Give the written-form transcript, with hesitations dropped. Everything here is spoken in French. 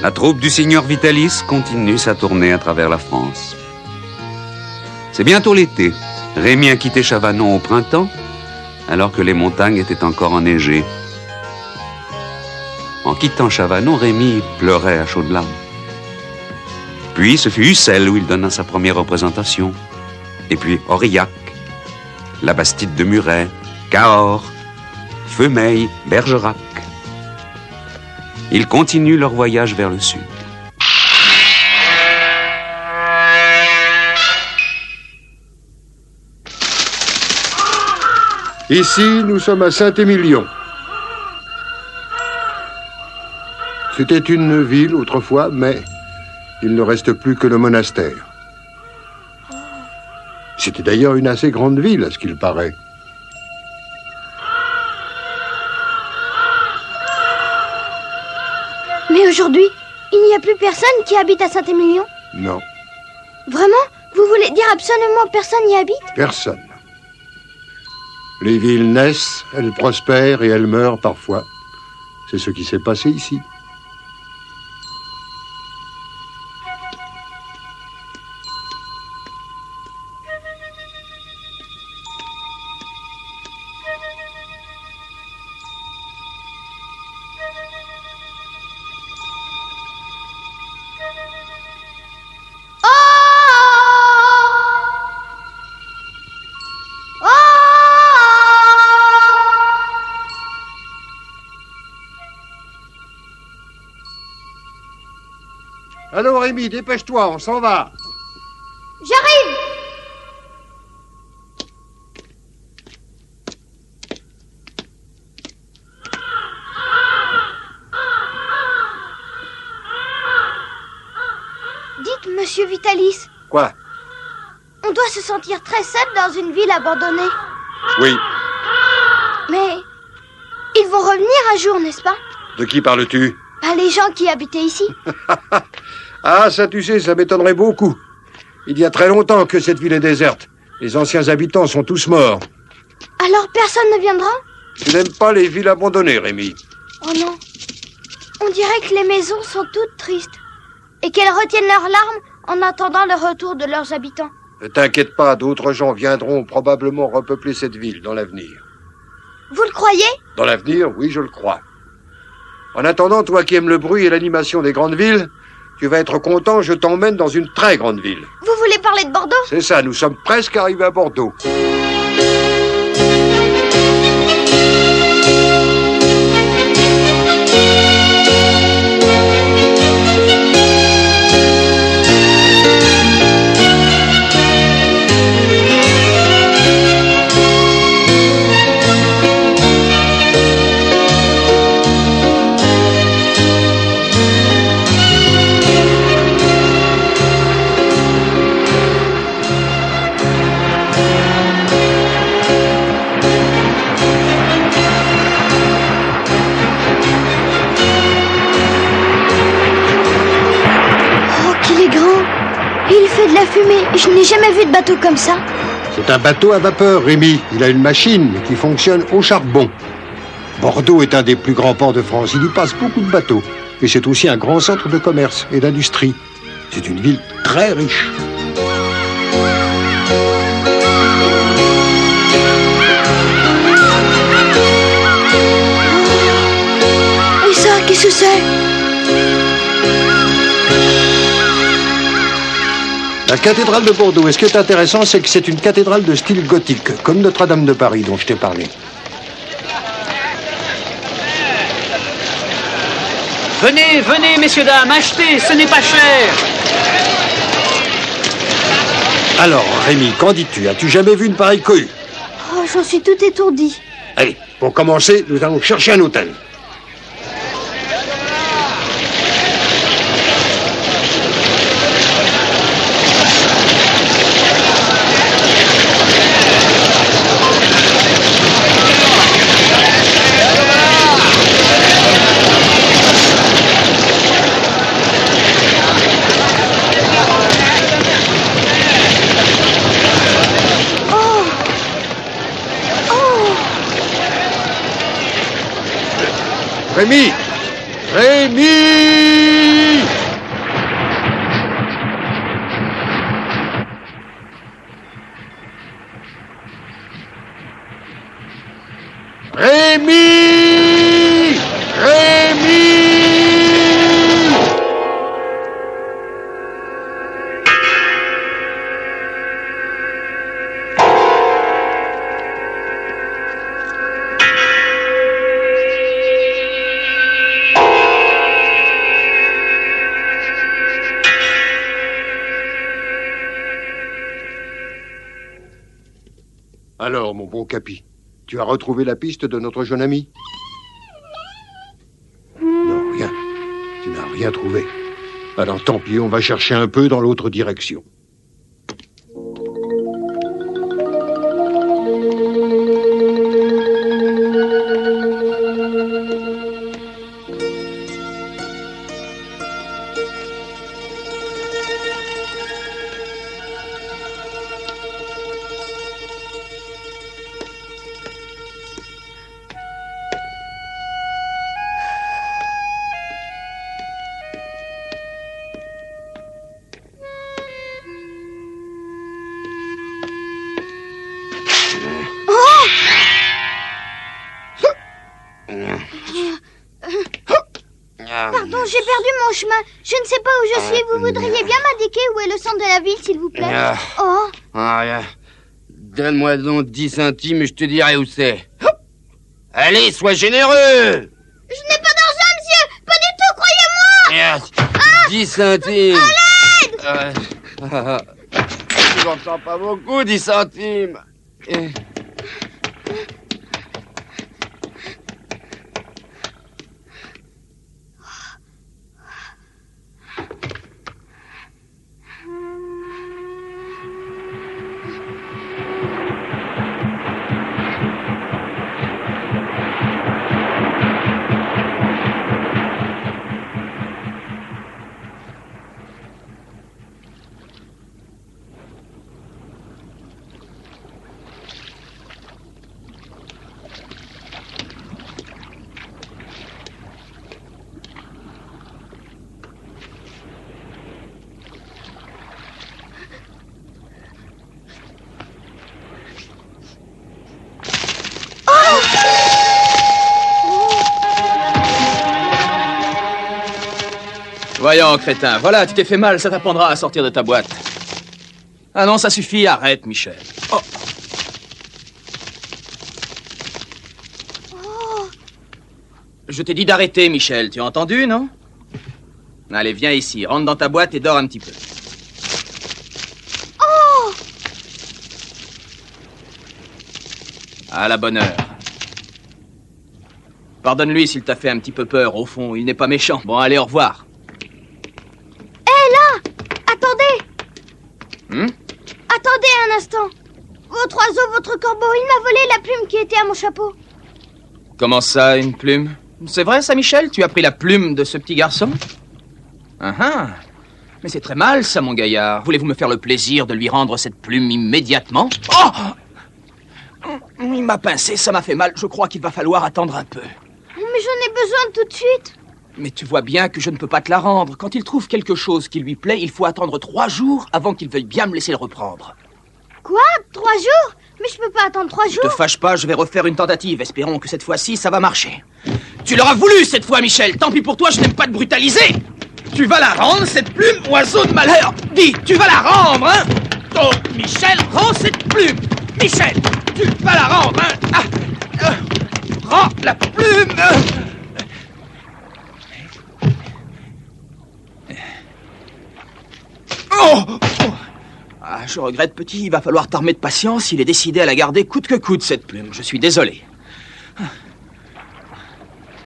La troupe du signor Vitalis continue sa tournée à travers la France. C'est bientôt l'été. Rémi a quitté Chavanon au printemps, alors que les montagnes étaient encore enneigées. En quittant Chavanon, Rémi pleurait à chaudes larmes. Puis ce fut Ussel où il donna sa première représentation. Et puis Aurillac, la Bastide de Muret, Cahors, Feumeil, Bergerac. Ils continuent leur voyage vers le sud. Ici, nous sommes à Saint-Émilion. C'était une ville autrefois, mais il ne reste plus que le monastère. C'était d'ailleurs une assez grande ville, à ce qu'il paraît. Mais aujourd'hui, il n'y a plus personne qui habite à Saint-Émilion? Non, Vraiment? Vous voulez dire absolument personne n'y habite? personne. Les villes naissent, elles prospèrent et elles meurent parfois. C'est ce qui s'est passé ici. Alors Rémi, dépêche-toi, on s'en va. J'arrive! Dites, monsieur Vitalis, Quoi? on doit se sentir très seul dans une ville abandonnée. Oui. Mais ils vont revenir un jour, n'est-ce pas? De qui parles-tu? Pas les gens qui habitaient ici. Ah, ça tu sais, ça m'étonnerait beaucoup. Il y a très longtemps que cette ville est déserte. Les anciens habitants sont tous morts. Alors personne ne viendra? Tu n'aimes pas les villes abandonnées, Rémi? Oh non. On dirait que les maisons sont toutes tristes et qu'elles retiennent leurs larmes en attendant le retour de leurs habitants. Ne t'inquiète pas, d'autres gens viendront probablement repeupler cette ville dans l'avenir. Vous le croyez? Dans l'avenir, oui, je le crois. En attendant, toi qui aimes le bruit et l'animation des grandes villes, tu vas être content, je t'emmène dans une très grande ville. Vous voulez parler de Bordeaux? C'est ça, nous sommes presque arrivés à Bordeaux. De la fumée. Je n'ai jamais vu de bateau comme ça. C'est un bateau à vapeur, Rémi. Il a une machine qui fonctionne au charbon. Bordeaux est un des plus grands ports de France. Il y passe beaucoup de bateaux. Et c'est aussi un grand centre de commerce et d'industrie. C'est une ville très riche. Et ça, qu'est-ce que c'est? La cathédrale de Bordeaux, et ce qui est intéressant, c'est que c'est une cathédrale de style gothique, comme Notre-Dame de Paris, dont je t'ai parlé. Venez, venez, messieurs, dames, achetez, ce n'est pas cher. Alors, Rémi, qu'en dis-tu? As-tu jamais vu une pareille cohue? Oh, j'en suis tout étourdi. Allez, pour commencer, nous allons chercher un hôtel. Rémi! Rémi! Alors, mon bon Capi, tu as retrouvé la piste de notre jeune ami? Non, rien. Tu n'as rien trouvé. Alors tant pis, on va chercher un peu dans l'autre direction. Pardon, j'ai perdu mon chemin. Je ne sais pas où je suis. Vous voudriez bien m'indiquer où est le centre de la ville, s'il vous plaît? Oh. Donne-moi donc 10 centimes et je te dirai où c'est. Allez, sois généreux. Je n'ai pas d'argent, monsieur. Pas du tout, croyez-moi. 10 centimes. À l'aide. Je n'entends pas beaucoup, 10 centimes. Voyons, crétin, voilà, tu t'es fait mal, ça t'apprendra à sortir de ta boîte. Ah non, ça suffit, arrête, Michel. Oh. Je t'ai dit d'arrêter, Michel, tu as entendu, non? Allez, viens ici, rentre dans ta boîte et dors un petit peu. Oh! À la bonne heure. Pardonne-lui s'il t'a fait un petit peu peur, au fond, il n'est pas méchant. Bon, allez, au revoir. Attendez un instant. Votre oiseau, votre corbeau, il m'a volé la plume qui était à mon chapeau. Comment ça, une plume? C'est vrai, ça, Michel? Tu as pris la plume de ce petit garçon? Mais c'est très mal, ça, mon gaillard. Voulez-vous me faire le plaisir de lui rendre cette plume immédiatement? Oh! Il m'a pincé, ça m'a fait mal. Je crois qu'il va falloir attendre un peu. Mais j'en ai besoin tout de suite. Mais tu vois bien que je ne peux pas te la rendre. Quand il trouve quelque chose qui lui plaît, il faut attendre 3 jours avant qu'il veuille bien me laisser le reprendre. Quoi? 3 jours? Mais je peux pas attendre 3 jours. Ne te fâche pas, je vais refaire une tentative. Espérons que cette fois-ci, ça va marcher. Tu l'auras voulu cette fois, Michel. Tant pis pour toi, je n'aime pas te brutaliser. Tu vas la rendre, cette plume, oiseau de malheur. Dis, tu vas la rendre, hein? Oh, Michel, rends cette plume. Michel, tu vas la rendre, hein? Rends la plume. Je regrette, petit, il va falloir t'armer de patience. Il est décidé à la garder coûte que coûte, cette plume. Je suis désolé.